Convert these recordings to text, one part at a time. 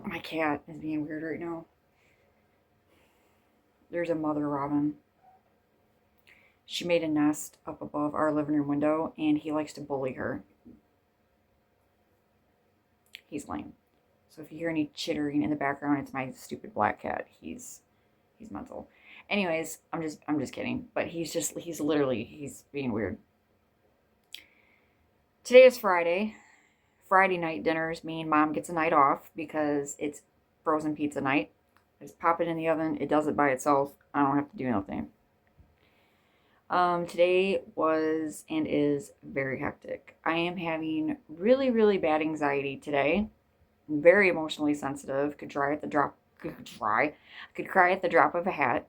My cat is being weird right now. There's a mother robin. She made a nest up above our living room window, and he likes to bully her. He's lame. So if you hear any chittering in the background, it's my stupid black cat. He's mental. Anyways, I'm just kidding. But he's being weird. Today is Friday. Friday night dinners mean Mom gets a night off because it's frozen pizza night. I just pop it in the oven. It does it by itself. I don't have to do nothing. Today was and is very hectic. I am having really, really bad anxiety today. I'm very emotionally sensitive. Could cry at the drop of a hat.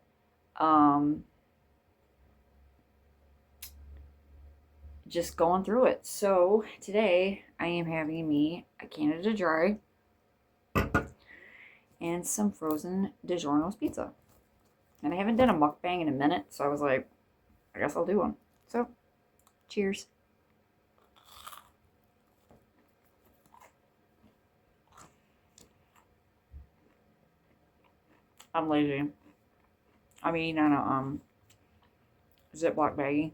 Just going through it. So today I am having me a Canada Dry and some frozen DiGiorno's pizza. And I haven't done a mukbang in a minute, so I was like, I guess I'll do one. So, cheers. I'm lazy. I'm eating on a Ziploc baggie.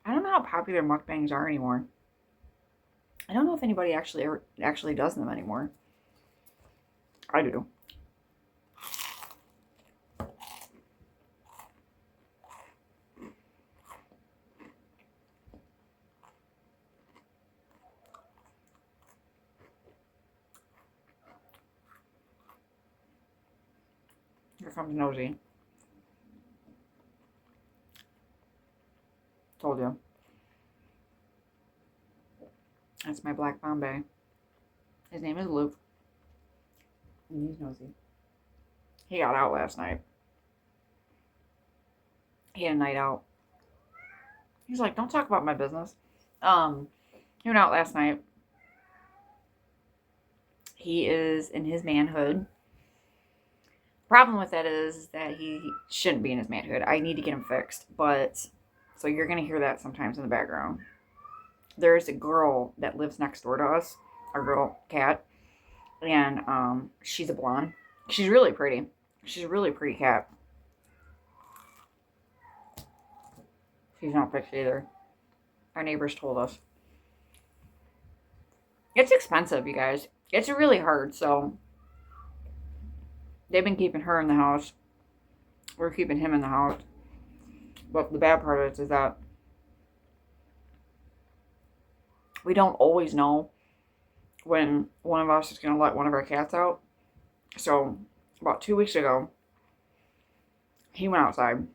I don't know how popular mukbangs are anymore. I don't know if anybody actually does them anymore. I do. Here comes Nosy. Told you. That's my black Bombay. His name is Luke. And he's nosy. He got out last night. He had a night out. He's like, don't talk about my business. He went out last night. He is in his manhood. Problem with that is that he shouldn't be in his manhood. I need to get him fixed. But, so you're going to hear that sometimes in the background. There's a girl that lives next door to us. Our girl, Cat. And she's a blonde. She's really pretty. She's a really pretty cat. She's not fixed either. Our neighbors told us. It's expensive, you guys. It's really hard, so they've been keeping her in the house. We're keeping him in the house. But the bad part is that we don't always know when one of us is going to let one of our cats out. So, about 2 weeks ago, he went outside.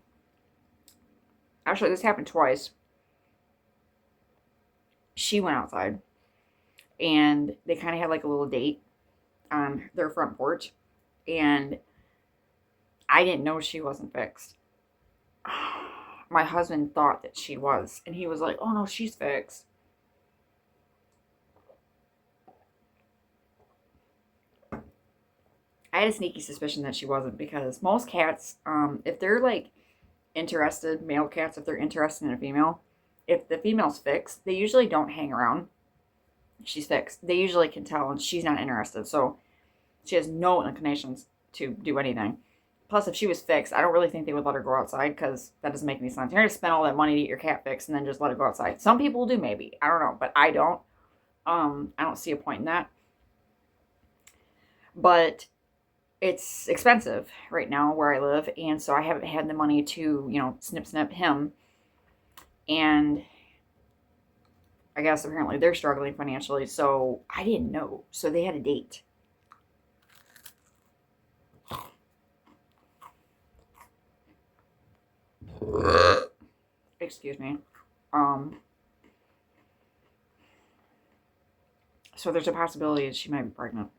Actually, this happened twice. She went outside. And they kind of had like a little date on their front porch. And I didn't know she wasn't fixed. My husband thought that she was. And he was like, oh no, she's fixed. I had a sneaky suspicion that she wasn't, because most cats, if they're like interested, male cats, if they're interested in a female, if the female's fixed, they usually don't hang around. She's fixed. They usually can tell, and she's not interested. So she has no inclinations to do anything. Plus, if she was fixed, I don't really think they would let her go outside, because that doesn't make any sense. You're going to spend all that money to get your cat fixed and then just let it go outside. Some people do, maybe. I don't know, but I don't. I don't see a point in that. But it's expensive right now where I live, and so I haven't had the money to, snip him. And I guess apparently they're struggling financially, so I didn't know. So they had a date. Excuse me. So there's a possibility that she might be pregnant,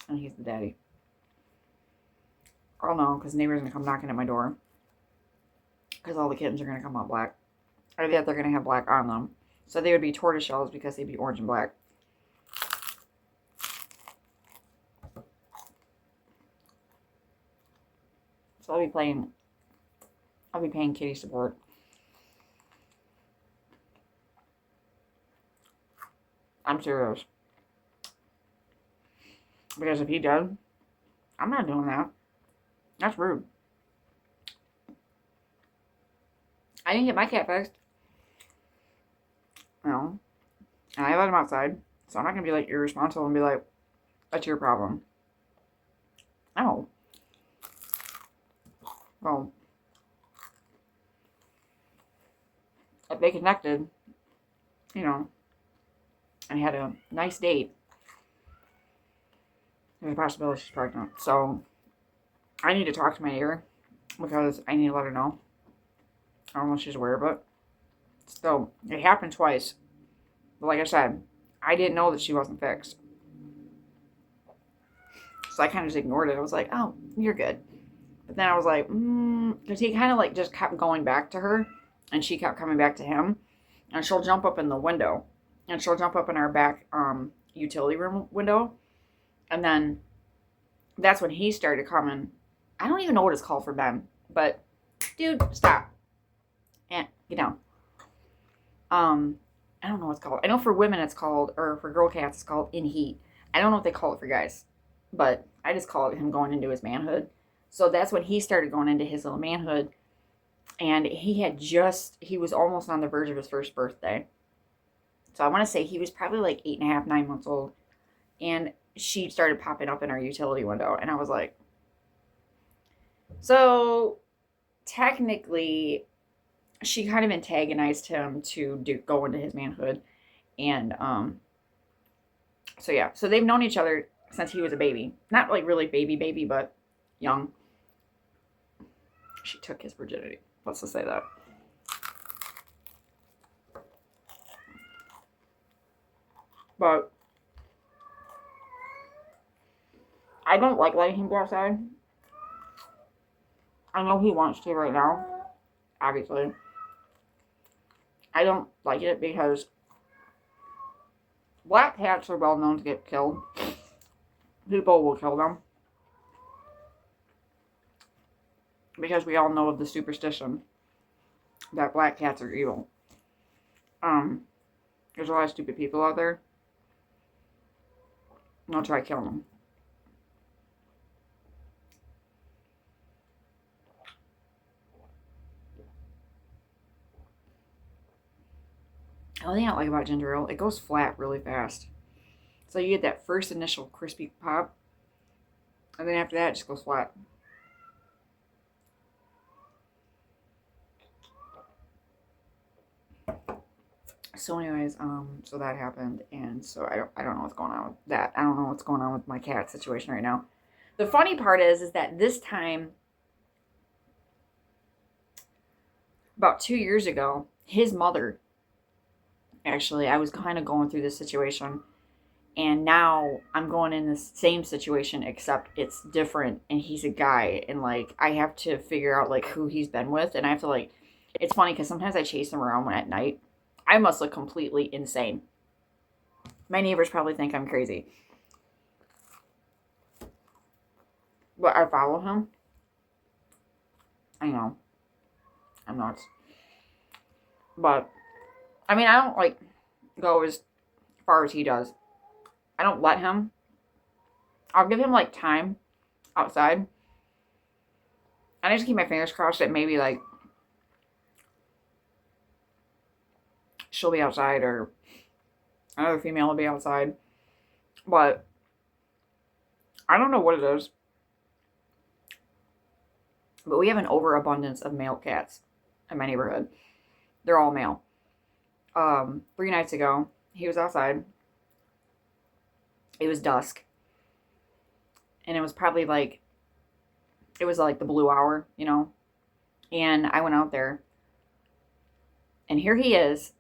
and he's the daddy. I don't know, because neighbors are gonna come knocking at my door, because all the kittens are gonna come out black, or that they're gonna have black on them. So they would be tortoise shells because they'd be orange and black. So I'll be paying kitty support. I'm serious. Because if he does, I'm not doing that. That's rude. I didn't get my cat fixed. No. And I let him outside. So I'm not going to be like irresponsible and be like, that's your problem. No. Well, if they connected, you know, and had a nice date, there's a possibility she's pregnant. So I need to talk to my neighbor because I need to let her know. I don't know if she's aware, but still, it happened twice. But like I said, I didn't know that she wasn't fixed. So I kind of just ignored it. I was like, oh, you're good. But then I was like, because he kind of like just kept going back to her, and she kept coming back to him. And she'll jump up in the window, and she'll jump up in our back utility room window. And then that's when he started coming. I don't even know what it's called for Ben, but dude, stop. And get down. I don't know what it's called. I know for women it's called, or for girl cats it's called in heat. I don't know what they call it for guys, but I just call it him going into his manhood. So that's when he started going into his little manhood, and he was almost on the verge of his first birthday. So I want to say he was probably like 8.5, 9 months old, and she started popping up in our utility window, and I was like, so technically she kind of antagonized him to go into his manhood. And so yeah, so they've known each other since he was a baby. Not like really baby, but young. She took his virginity. Let's just say that. But I don't like letting him go outside. I know he wants to right now, obviously. I don't like it because black cats are well known to get killed. People will kill them. Because we all know of the superstition that black cats are evil. There's a lot of stupid people out there. I'll try killing them. The only thing I like about ginger ale, it goes flat really fast. So you get that first initial crispy pop, and then after that, it just goes flat. So anyways, so that happened, and so I don't know what's going on with that. I don't know what's going on with my cat situation right now. The funny part is that this time, about 2 years ago, his mother, actually, I was kind of going through this situation, and now I'm going in the same situation, except it's different, and he's a guy, and like I have to figure out like who he's been with, and I have to like, it's funny because sometimes I chase him around at night. I must look completely insane. My neighbors probably think I'm crazy. But I follow him. I know. I'm nuts. But, I mean, I don't, like, go as far as he does. I don't let him. I'll give him, like, time outside. And I just keep my fingers crossed that maybe, like, she'll be outside or another female will be outside. But I don't know what it is. But we have an overabundance of male cats in my neighborhood. They're all male. 3 nights ago. He was outside. It was dusk. And it was probably like, it was like the blue hour, you know. And I went out there. And here he is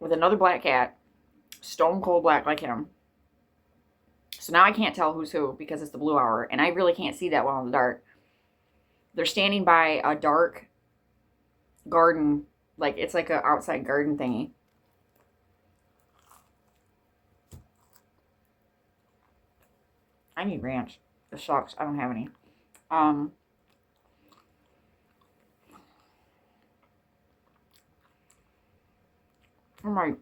with another black cat, stone cold black like him. So now I can't tell who's who because it's the blue hour. And I really can't see that well in the dark. They're standing by a dark garden, like it's like a outside garden thingy. I need ranch. This sucks. I don't have any. I'm like,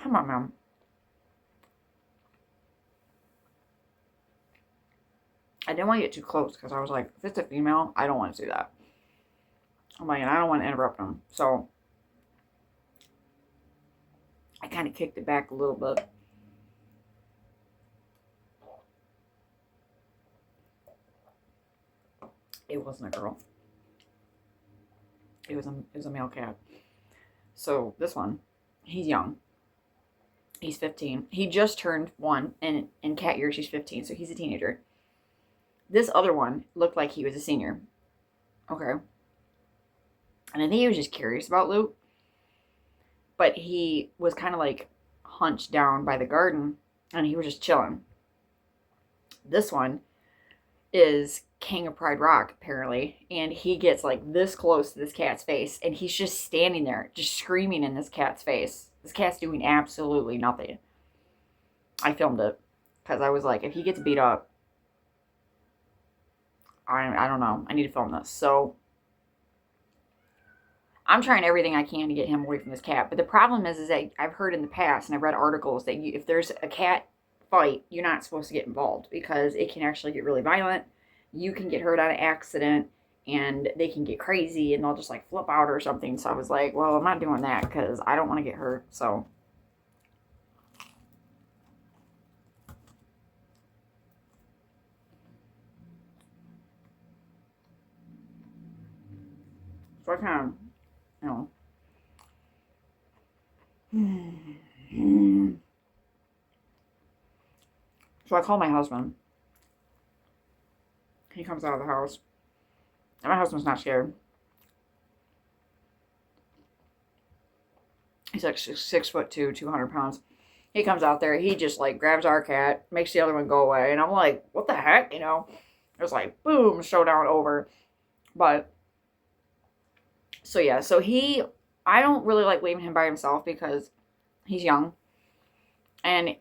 come on, man. I didn't want to get too close because I was like, if it's a female, I don't want to do that. I'm like, and I don't want to interrupt them. So I kind of kicked it back a little bit. It wasn't a girl. It was a male cat. So this one, he's young. He's 15. He just turned 1, and in cat years he's 15, so he's a teenager. This other one looked like he was a senior. Okay. And I think he was just curious about Luke. But he was kind of like hunched down by the garden, and he was just chilling. This one is King of Pride Rock, apparently. And he gets like this close to this cat's face, and he's just standing there, just screaming in this cat's face. This cat's doing absolutely nothing. I filmed it because I was like, if he gets beat up, I don't know. I need to film this. So I'm trying everything I can to get him away from this cat. But the problem is that I've heard in the past, and I've read articles, that if there's a cat fight, you're not supposed to get involved because it can actually get really violent. You can get hurt on an accident, and they can get crazy, and they'll just like flip out or something. So I was like, well, I'm not doing that because I don't want to get hurt. So I kind of, So I call my husband. He comes out of the house. And my husband's not scared. He's like 6'2", 200 pounds. He comes out there. He just like grabs our cat, makes the other one go away. And I'm like, what the heck? You know, it was like, boom, showdown over. But, so yeah, I don't really like leaving him by himself because he's young. And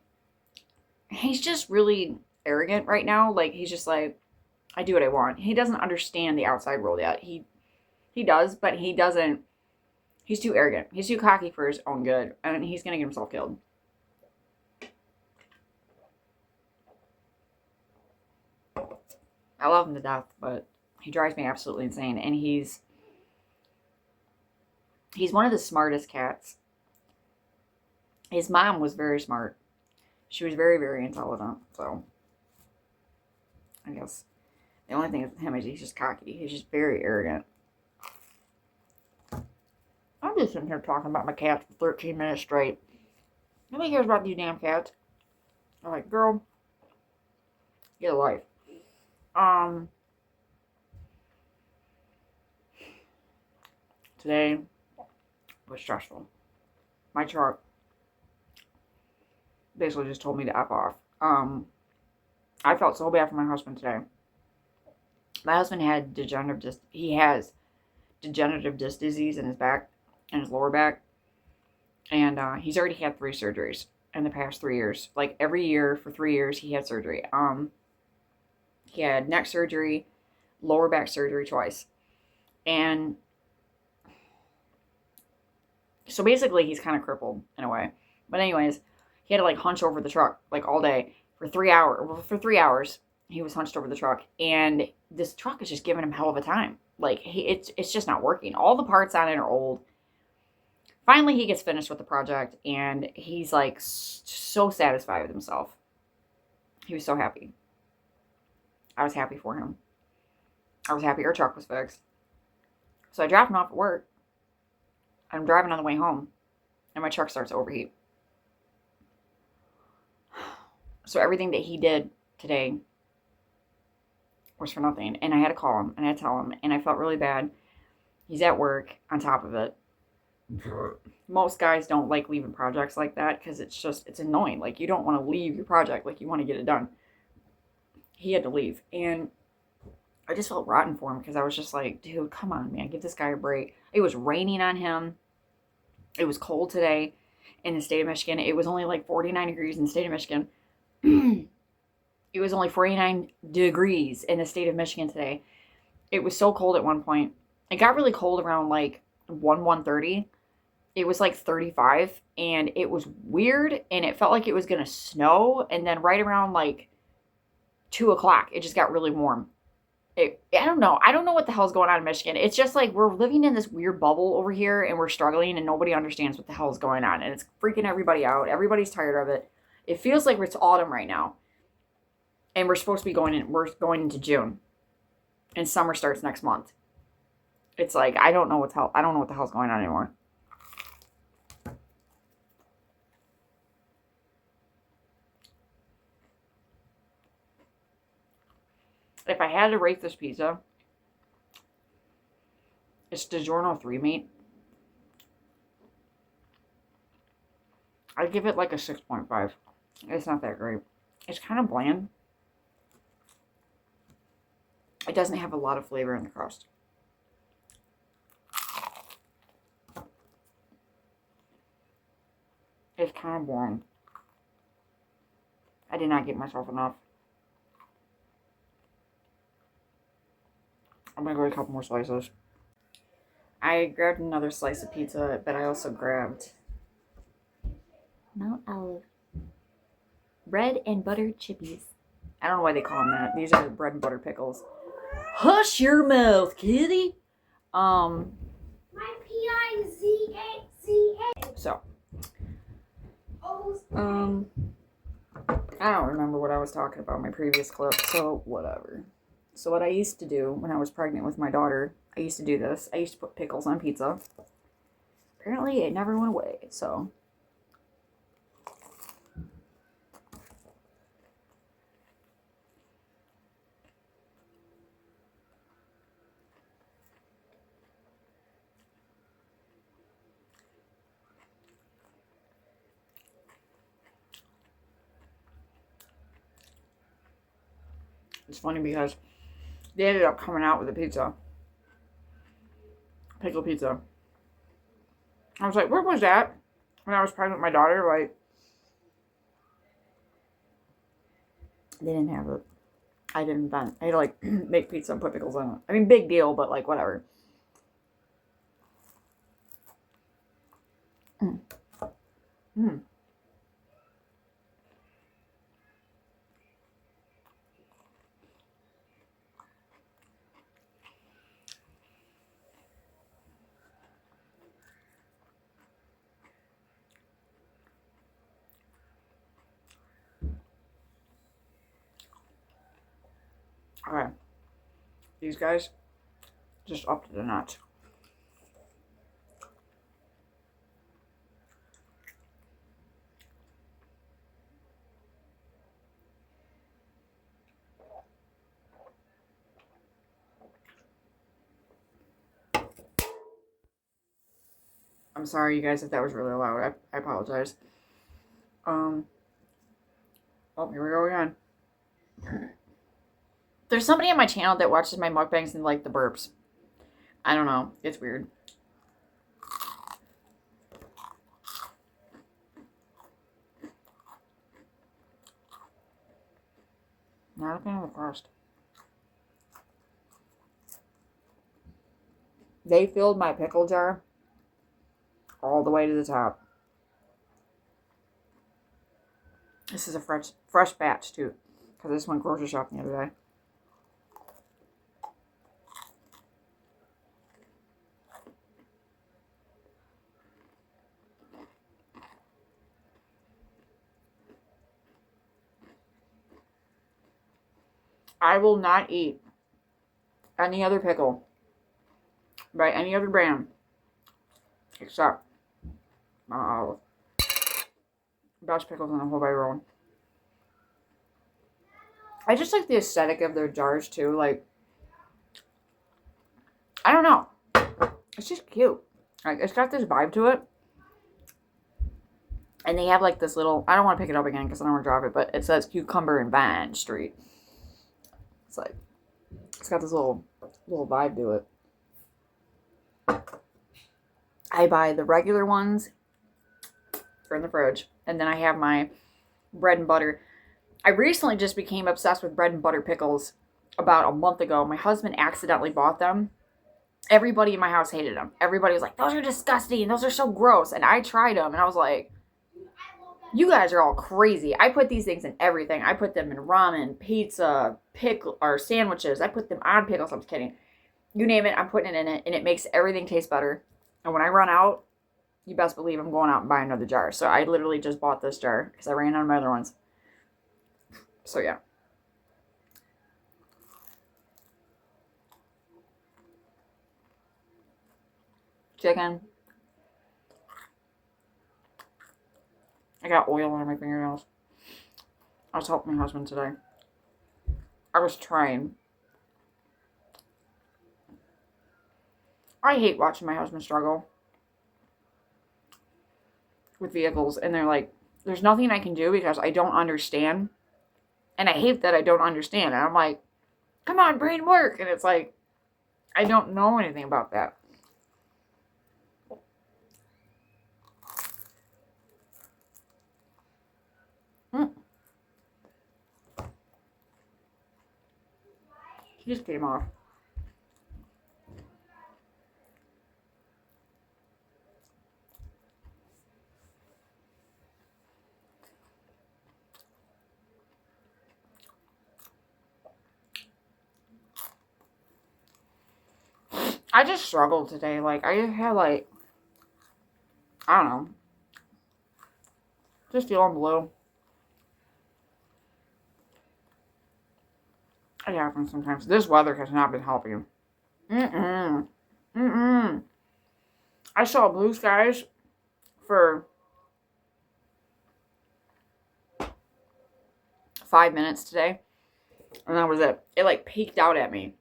he's just really arrogant right now. Like, he's just like, I do what I want. He doesn't understand the outside world yet. He does, but he doesn't. He's too arrogant. He's too cocky for his own good. And he's going to get himself killed. I love him to death, but he drives me absolutely insane. And he's one of the smartest cats. His mom was very smart. She was very, very intelligent. So, I guess the only thing with him is he's just cocky. He's just very arrogant. I'm just sitting here talking about my cats for 13 minutes straight. Nobody cares about these damn cats. I'm like, girl, get a life. Today was stressful. My truck basically just told me to F off. I felt so bad for my husband today. My husband had he has degenerative disc disease in his back, in his lower back. And he's already had 3 surgeries in the past 3 years. Like every year for 3 years he had surgery. He had neck surgery, lower back surgery twice. And so basically he's kind of crippled in a way. But anyways, he had to like hunch over the truck like all day for 3 hours. Well, for 3 hours he was hunched over the truck, and this truck is just giving him hell of a time. Like it's just not working. All the parts on it are old. Finally, he gets finished with the project, and he's like so satisfied with himself. He was so happy. I was happy for him. I was happy our truck was fixed. So I dropped him off at work. I'm driving on the way home. and my truck starts to overheat. So everything that he did today was for nothing. And I had to call him and I had to tell him, and I felt really bad. He's at work on top of it. Most guys don't like leaving projects like that because it's annoying. Like, you don't want to leave your project. Like, you want to get it done. He had to leave. And I just felt rotten for him because I was just like, dude, come on, man. Give this guy a break. It was raining on him. It was cold today in the state of Michigan. It was only like 49 degrees in the state of Michigan. It was only 49 degrees in the state of Michigan today. It was so cold at one point. It got really cold around like 1:30. It was like 35, and it was weird, and it felt like it was going to snow. And then right around like 2 o'clock, it just got really warm. I don't know. I don't know what the hell's going on in Michigan. It's just like we're living in this weird bubble over here, and we're struggling, and nobody understands what the hell is going on. And it's freaking everybody out. Everybody's tired of it. It feels like it's autumn right now. And we're supposed to be we're going into June. And summer starts next month. It's like, I don't know what the hell's going on anymore. If I had to rate this pizza, it's DiGiorno 3 meat. I'd give it like a 6.5. It's not that great. It's kind of bland. It doesn't have a lot of flavor in the crust. It's kind of boring. I did not give myself enough. I'm going to go get a couple more slices. I grabbed another slice of pizza, but I also grabbed Mount Olive bread and buttered chippies. I don't know why they call them that. These are bread and butter pickles. Hush your mouth, kitty. My P-I-Z-A-Z-A. So, I don't remember what I was talking about in my previous clip, so whatever. So what I used to do when I was pregnant with my daughter, I used to do this. I used to put pickles on pizza. Apparently, it never went away, so. It's funny because they ended up coming out with a pizza. Pickle pizza. I was like, where was that? When I was pregnant with my daughter, like, they didn't have it. I didn't invent. I had to, like, make pizza and put pickles in it. I mean, big deal, but, like, whatever. Okay. These guys just up to the notch. I'm sorry, you guys, if that was really loud. I apologize. Oh, here we go again. There's somebody on my channel that watches my mukbangs and like the burps. I don't know. It's weird. Not a fan of the crust. They filled my pickle jar all the way to the top. This is a fresh batch too, because this went grocery shopping the other day. I will not eat any other pickle by any other brand except Oh, best pickles in the whole wide world. I just like the aesthetic of their jars too. Like, I don't know. It's just cute. Like, it's got this vibe to it. And they have like this little, I don't want to pick it up again because I don't want to drop it, but it says Cucumber and Vine Street. It's like, it's got this little vibe to it. I buy the regular ones for in the fridge. And then I have my bread and butter. I recently just became obsessed with bread and butter pickles about a month ago. My husband accidentally bought them. Everybody in my house hated them. Everybody was like, those are disgusting. Those are so gross. And I tried them and I was like, you guys are all crazy. I put these things in everything. I put them in ramen, pizza, pickle, or sandwiches. I put them on pickles. I'm kidding. You name it, I'm putting it in it. And it makes everything taste better. And when I run out, you best believe I'm going out and buying another jar. So I literally just bought this jar because I ran out of my other ones. So yeah. Chicken. I got oil on my fingernails. I was helping my husband today. I was trying. I hate watching my husband struggle with vehicles. And they're like, there's nothing I can do because I don't understand. And I hate that I don't understand. And I'm like, come on, brain, work. And it's like, I don't know anything about that. He just came off. I just struggled today. Like, I had like, I don't know. Just feeling blue. It happens sometimes. This weather has not been helping. I saw blue skies for 5 minutes today. And that was it. It like peeked out at me.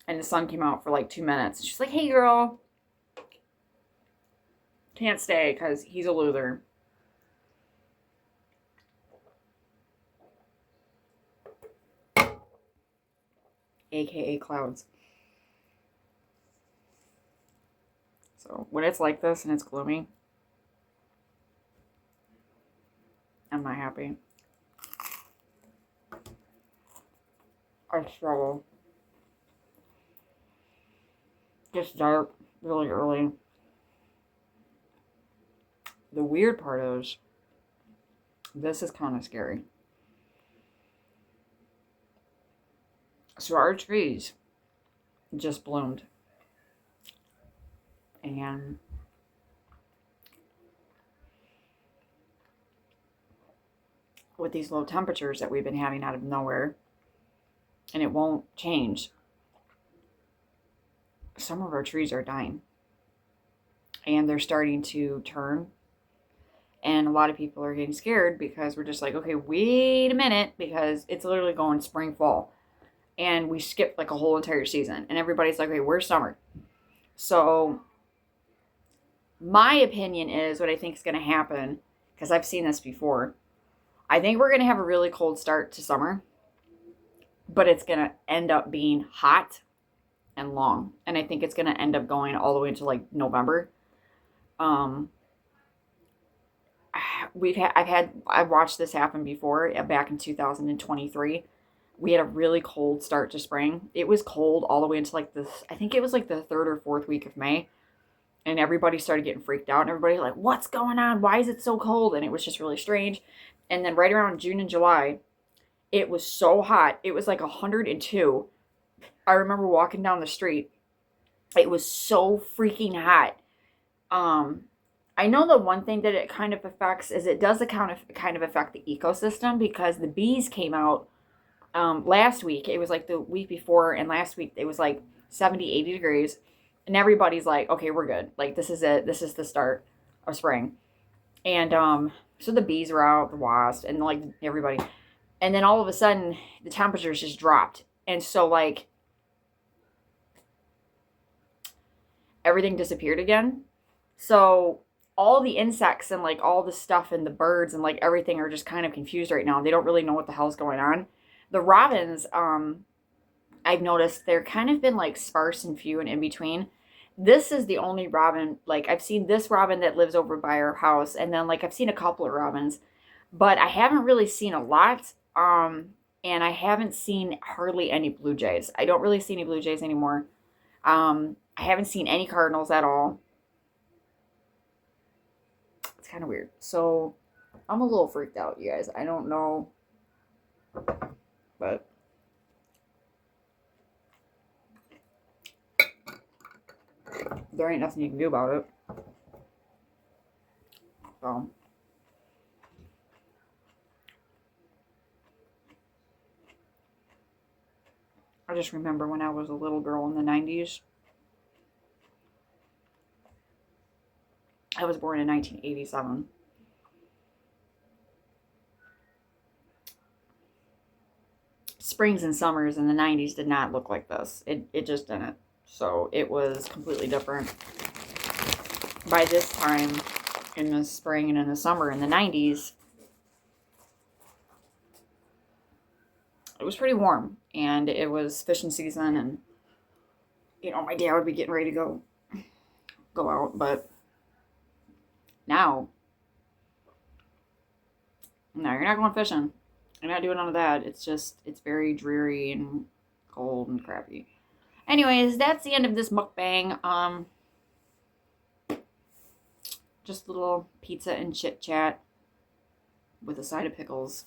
And the sun came out for like 2 minutes. She's like, hey girl. Can't stay because he's a loser. AKA clouds. So when it's like this and it's gloomy, I'm not happy. I struggle. Gets dark really early. The weird part is, this is kind of scary. So our trees just bloomed. And with these low temperatures that we've been having out of nowhere, and it won't change, some of our trees are dying. And they're starting to turn. And a lot of people are getting scared because we're just like, okay, wait a minute, because it's literally going spring, fall. And we skipped like a whole entire season. And everybody's like, okay, where's summer? So my opinion is what I think is going to happen, because I've seen this before. I think we're going to have a really cold start to summer, but it's going to end up being hot and long. And I think it's going to end up going all the way into like November. I've watched this happen before back in 2023. We had a really cold start to spring. It was cold all the way into like this, I think it was like the 3rd or 4th week of May. And everybody started getting freaked out. And everybody like, what's going on? Why is it so cold? And it was just really strange. And then right around June and July, it was so hot. It was like 102. I remember walking down the street. It was so freaking hot. I know the one thing that it kind of affects is it does kind of affect the ecosystem, because the bees came out last week. It was like the week before, and last week it was like 70, 80 degrees. And everybody's like, okay, we're good. Like, this is it. This is the start of spring. And so the bees were out, the wasps, and like everybody. And then all of a sudden, the temperatures just dropped. And so, like, everything disappeared again. So, all the insects and like all the stuff and the birds and like everything are just kind of confused right now. They don't really know what the hell's going on. The robins, I've noticed they're kind of been like sparse and few and in between. This is the only robin, like, I've seen this robin that lives over by our house, and then like I've seen a couple of robins, but I haven't really seen a lot. And I haven't seen hardly any blue jays. I don't really see any blue jays anymore. I haven't seen any cardinals at all. It's kind of weird. So I'm a little freaked out, you guys. I don't know, but there ain't nothing you can do about it. So I just remember when I was a little girl in the 90s. I was born in 1987. Springs and summers in the 90s did not look like this. It just didn't. So it was completely different. By this time in the spring and in the summer in the 90s, it was pretty warm, and it was fishing season, and my dad would be getting ready to go out. But now, no, you're not going fishing. You're not doing none of that. It's very dreary and cold and crappy. Anyways, that's the end of this mukbang. Just a little pizza and chit chat with a side of pickles.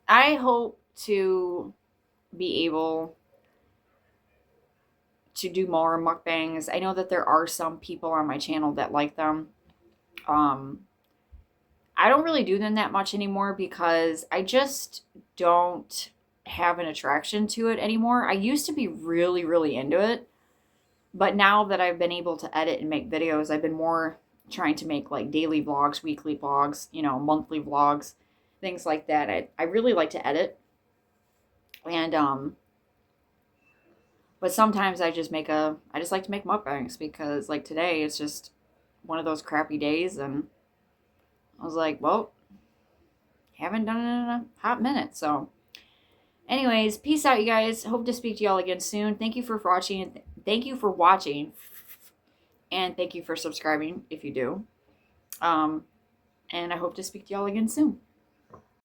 I hope to be able to do more mukbangs. I know that there are some people on my channel that like them. I don't really do them that much anymore because I just don't have an attraction to it anymore. I used to be really, really into it. But now that I've been able to edit and make videos, I've been more trying to make like daily vlogs, weekly vlogs, monthly vlogs, things like that. I really like to edit. And but sometimes I just like to make mukbangs because like today it's just one of those crappy days, and I was like, well, haven't done it in a hot minute. So anyways, peace out, you guys. Hope to speak to y'all again soon. Thank you for watching. Thank you for watching. And thank you for subscribing if you do. And I hope to speak to y'all again soon.